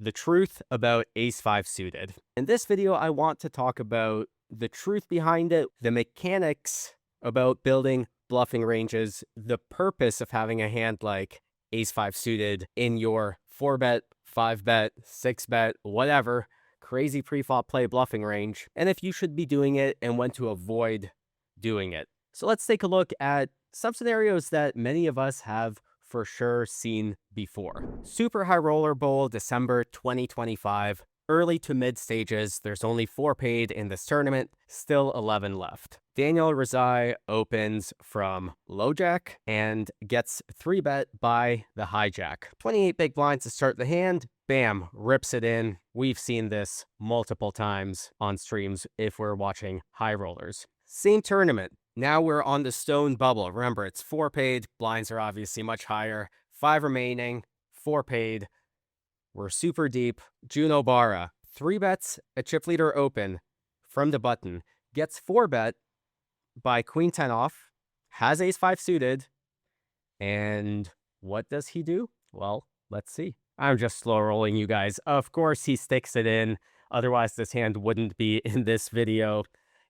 The truth about ace-5 suited. In this video, I want to talk about the truth behind it, the mechanics about building bluffing ranges, the purpose of having a hand like ace-5 suited in your 4-bet, 5-bet, 6-bet, whatever, crazy preflop play bluffing range, and if you should be doing it and when to avoid doing it. So let's take a look at some scenarios that many of us have for sure seen before. Super High Roller Bowl, December 2025. Early to mid stages, there's only 4 paid in this tournament, still 11 left. Daniel Dvoress opens from low jack and gets 3-bet by the hijack. 28 big blinds to start the hand, bam, rips it in. We've seen this multiple times on streams if we're watching high rollers. Same tournament. Now we're on the stone bubble. Remember, it's 4 paid. Blinds are obviously much higher. 5 remaining, 4 paid. We're super deep. Juno Barra, 3 bets, a chip leader open from the button. Gets 4-bet by queen 10 off. Has ace-5 suited. And what does he do? Well, let's see. I'm just slow rolling, you guys. Of course, he sticks it in. Otherwise, this hand wouldn't be in this video.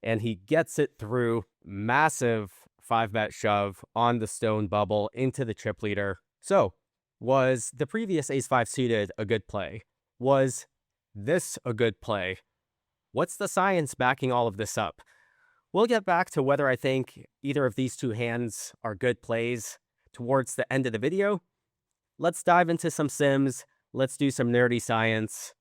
And he gets it through. Massive 5-bet shove on the stone bubble into the chip leader. So, was the previous ace-5 suited a good play? Was this a good play? What's the science backing all of this up? We'll get back to whether I think either of these two hands are good plays towards the end of the video. Let's dive into some sims. Let's do some nerdy science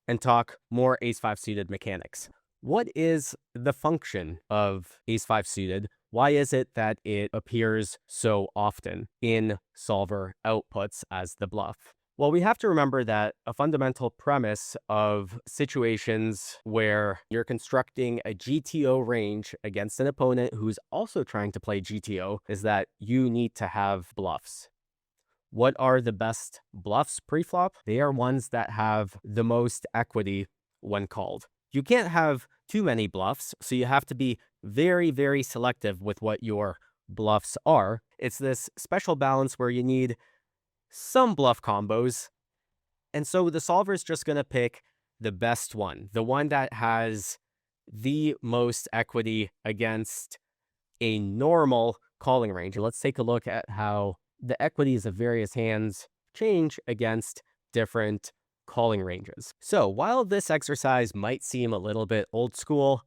and talk more ace-5 suited mechanics. What is the function of ace-5 suited? Why is it that it appears so often in solver outputs as the bluff? Well, we have to remember that a fundamental premise of situations where you're constructing a GTO range against an opponent who's also trying to play GTO is that you need to have bluffs. What are the best bluffs preflop? They are ones that have the most equity when called. You can't have too many bluffs, so you have to be very, very selective with what your bluffs are. It's this special balance where you need some bluff combos, and so the solver is just going to pick the best one, the one that has the most equity against a normal calling range. Let's take a look at how the equities of various hands change against different calling ranges. So while this exercise might seem a little bit old school,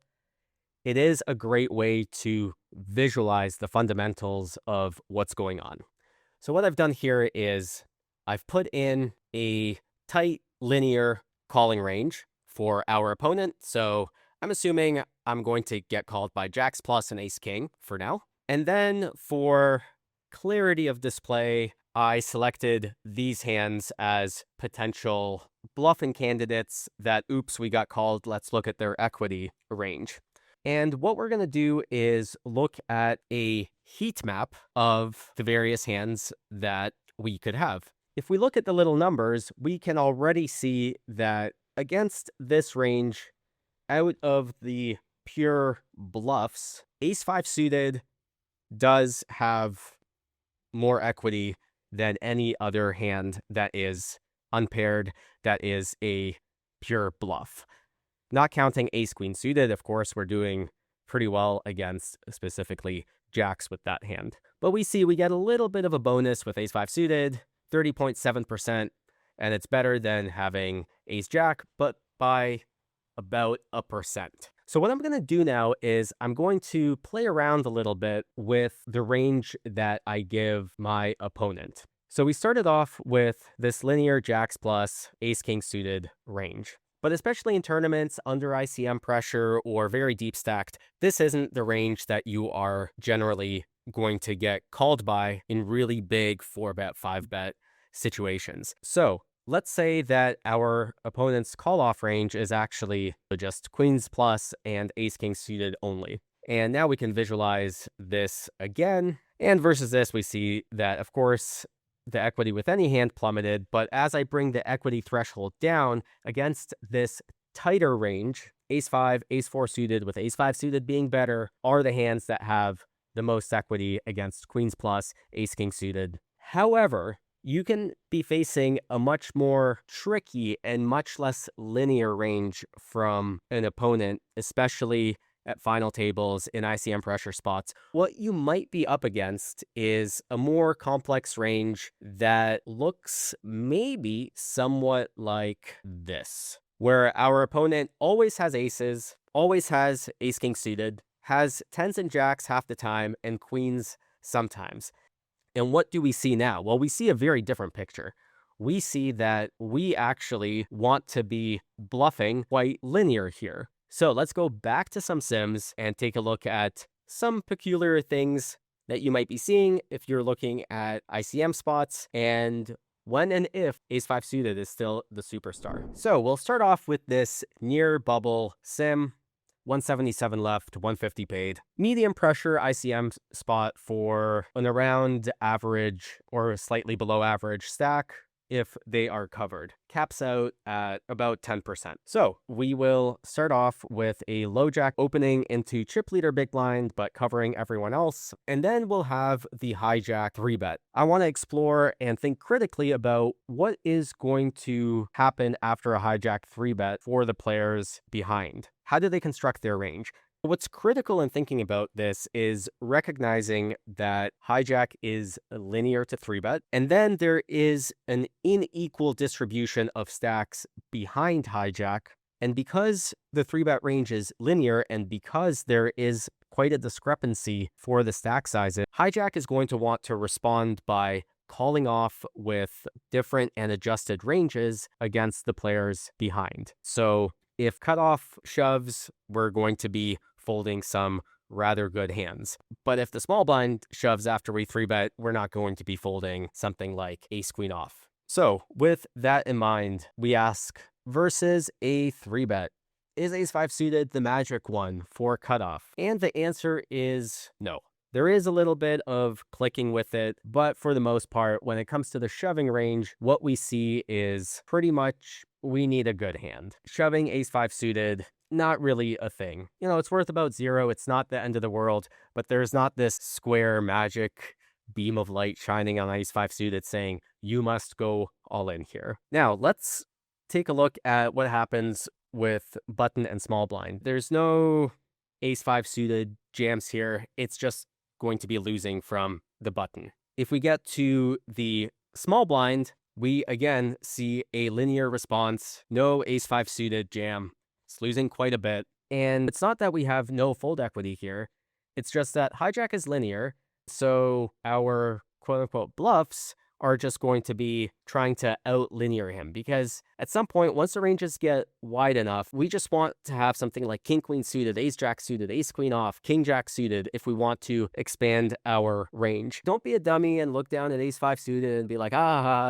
it is a great way to visualize the fundamentals of what's going on. So what I've done here is I've put in a tight linear calling range for our opponent. So I'm assuming I'm going to get called by jacks plus and ace king for now. And then for clarity of display, I selected these hands as potential bluffing candidates that, oops, we got called. Let's look at their equity range. And what we're going to do is look at a heat map of the various hands that we could have. If we look at the little numbers, we can already see that against this range, out of the pure bluffs, ace-5 suited does have more equity than any other hand that is unpaired, that is a pure bluff. Not counting ace-queen suited, of course, we're doing pretty well against specifically jacks with that hand. But we see we get a little bit of a bonus with ace-5 suited, 30.7%, and it's better than having ace-jack, but by about 1%. So what I'm going to do now is I'm going to play around a little bit with the range that I give my opponent. So we started off with this linear jacks plus ace-king suited range. But especially in tournaments under ICM pressure or very deep stacked, this isn't the range that you are generally going to get called by in really big 4-bet, 5-bet situations. So let's say that our opponent's call-off range is actually just queens plus and ace-king suited only. And now we can visualize this again. And versus this, we see that, of course, the equity with any hand plummeted, but as I bring the equity threshold down against this tighter range, ace-5, ace-4 suited with ace-5 suited being better are the hands that have the most equity against queens plus, ace-king suited. However, you can be facing a much more tricky and much less linear range from an opponent, especially at final tables in ICM pressure spots. What you might be up against is a more complex range that looks maybe somewhat like this, where our opponent always has aces, always has ace-king suited, has tens and jacks half the time, and queens sometimes. And what do we see now? Well, we see a very different picture. We see that we actually want to be bluffing quite linear here. So let's go back to some sims and take a look at some peculiar things that you might be seeing if you're looking at ICM spots and when and if ace-5 suited is still the superstar. So we'll start off with this near bubble sim. 177 left, 150 paid. Medium pressure ICM spot for an around average or slightly below average stack if they are covered. Caps out at about 10%. So we will start off with a low jack opening into chip leader big blind, but covering everyone else. And then we'll have the hijack 3-bet. I want to explore and think critically about what is going to happen after a hijack 3-bet for the players behind. How do they construct their range? What's critical in thinking about this is recognizing that hijack is linear to 3-bet, and then there is an unequal distribution of stacks behind hijack. And because the 3-bet range is linear and because there is quite a discrepancy for the stack sizes, hijack is going to want to respond by calling off with different and adjusted ranges against the players behind. So if cutoff shoves, we're going to be folding some rather good hands. But if the small blind shoves after we 3-bet, we're not going to be folding something like ace queen off. So with that in mind, we ask, versus a 3-bet, is ace-5 suited the magic one for cutoff? And the answer is no. There is a little bit of clicking with it, but for the most part, when it comes to the shoving range, what we see is pretty much we need a good hand. Shoving ace-5 suited, not really a thing. You know, it's worth about 0. It's not the end of the world, but there's not this square magic beam of light shining on ace-5 suited saying, you must go all in here. Now, let's take a look at what happens with button and small blind. There's no ace-5 suited jams here. It's just going to be losing from the button. If we get to the small blind, we again see a linear response, no ace-5 suited jam. It's losing quite a bit. And it's not that we have no fold equity here. It's just that hijack is linear. So our quote unquote bluffs are just going to be trying to out-linear him, because at some point, once the ranges get wide enough, we just want to have something like king-queen suited, ace-jack suited, ace-queen off, king-jack suited if we want to expand our range. Don't be a dummy and look down at ace-5 suited and be like,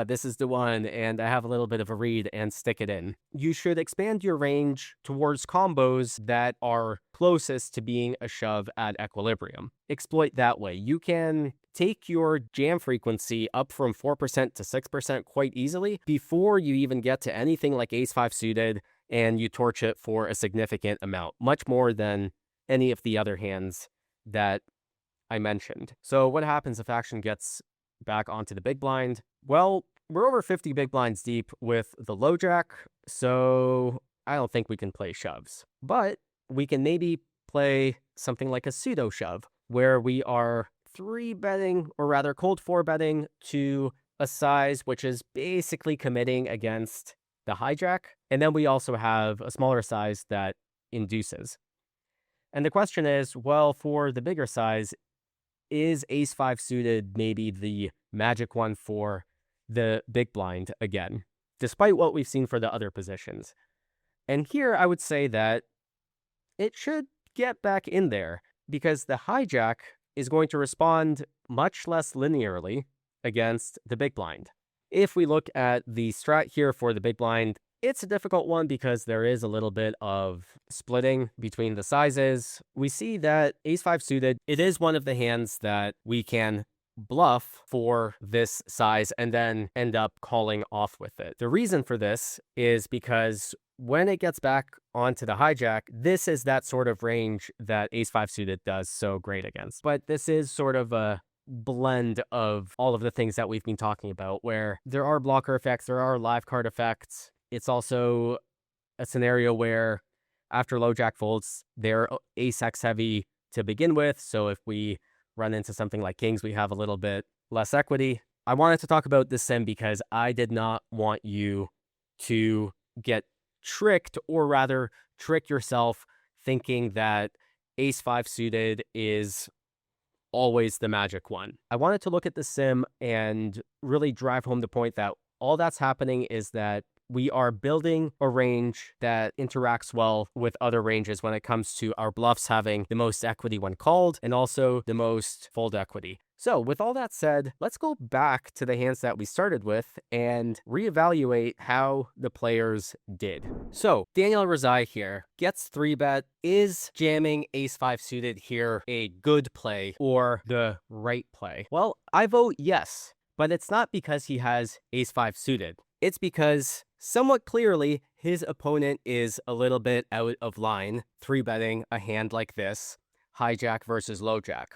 this is the one, and I have a little bit of a read, and stick it in. You should expand your range towards combos that are closest to being a shove at equilibrium. Exploit that way. You can take your jam frequency up from 4% to 6% quite easily before you even get to anything like ace-5 suited, and you torch it for a significant amount, much more than any of the other hands that I mentioned. So what happens if action gets back onto the big blind? Well, we're over 50 big blinds deep with the low jack, so I don't think we can play shoves. But we can maybe play something like a pseudo shove, where we are 3-betting, or rather cold 4-betting to a size which is basically committing against the hijack. And then we also have a smaller size that induces. And the question is, well, for the bigger size, is ace-5 suited maybe the magic one for the big blind again, despite what we've seen for the other positions? And here I would say that it should get back in there, because the hijack is going to respond much less linearly against the big blind. If we look at the strat here for the big blind, it's a difficult one because there is a little bit of splitting between the sizes. We see that ace-5 suited, it is one of the hands that we can bluff for this size and then end up calling off with it. The reason for this is because when it gets back onto the hijack, this is that sort of range that ace-5 suited does so great against. But this is sort of a blend of all of the things that we've been talking about, where there are blocker effects, there are live card effects. It's also a scenario where after low jack folds, they're ace-x heavy to begin with. So if we run into something like kings, we have a little bit less equity. I wanted to talk about this sim because I did not want you to get tricked, or rather trick yourself thinking that ace-5 suited is always the magic one. I wanted to look at the sim and really drive home the point that all that's happening is that we are building a range that interacts well with other ranges when it comes to our bluffs having the most equity when called and also the most fold equity. So with all that said, let's go back to the hands that we started with and reevaluate how the players did. So Daniel Dvoress here gets 3-bet. Is jamming ace-5 suited here a good play or the right play? Well, I vote yes, but it's not because he has ace-5 suited. It's because somewhat clearly his opponent is a little bit out of line, 3-betting a hand like this, hijack versus low jack.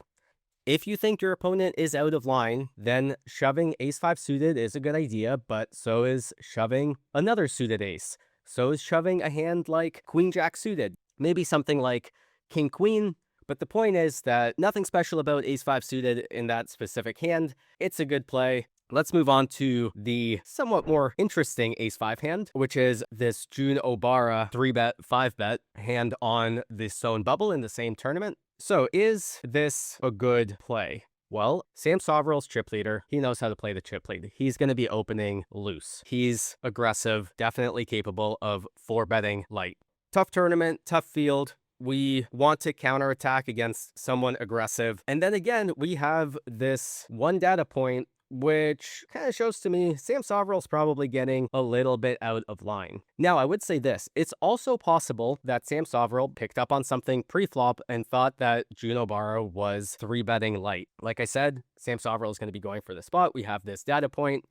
If you think your opponent is out of line, then shoving ace-5 suited is a good idea, but so is shoving another suited ace. So is shoving a hand like queen-jack suited. Maybe something like king-queen, but the point is that nothing special about ace-5 suited in that specific hand. It's a good play. Let's move on to the somewhat more interesting ace-5 hand, which is this Jun Obara 3-bet, 5-bet hand on the Stone Bubble in the same tournament. So is this a good play? Well, Sam Soverill's chip leader. He knows how to play the chip lead. He's going to be opening loose. He's aggressive, definitely capable of 4-betting light. Tough tournament, tough field. We want to counterattack against someone aggressive. And then again, we have this one data point which kind of shows to me Sam Soverill's probably getting a little bit out of line. Now, I would say this. It's also possible that Sam Soverill picked up on something pre-flop and thought that Jun Obara was 3-betting light. Like I said, Sam Soverill is going to be going for the spot. We have this data point.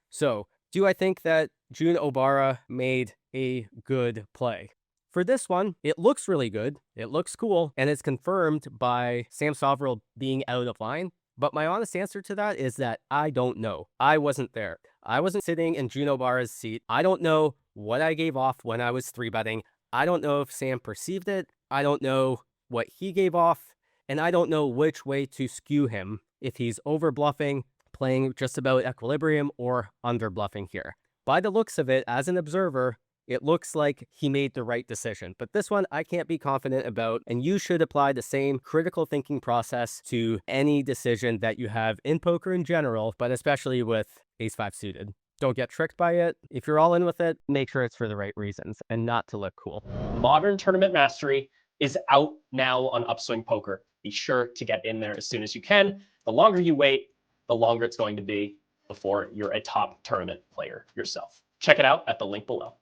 So, do I think that Jun Obara made a good play? For this one, it looks really good. It looks cool. And it's confirmed by Sam Soverill being out of line. But my honest answer to that is that I don't know. I wasn't there. I wasn't sitting in Jun Obara's seat. I don't know what I gave off when I was 3-betting. I don't know if Sam perceived it. I don't know what he gave off. And I don't know which way to skew him, if he's over bluffing, playing just about equilibrium, or under bluffing here. By the looks of it, as an observer, it looks like he made the right decision. But this one, I can't be confident about, and you should apply the same critical thinking process to any decision that you have in poker in general, but especially with ace-5 suited. Don't get tricked by it. If you're all in with it, make sure it's for the right reasons and not to look cool. Modern Tournament Mastery is out now on Upswing Poker. Be sure to get in there as soon as you can. The longer you wait, the longer it's going to be before you're a top tournament player yourself. Check it out at the link below.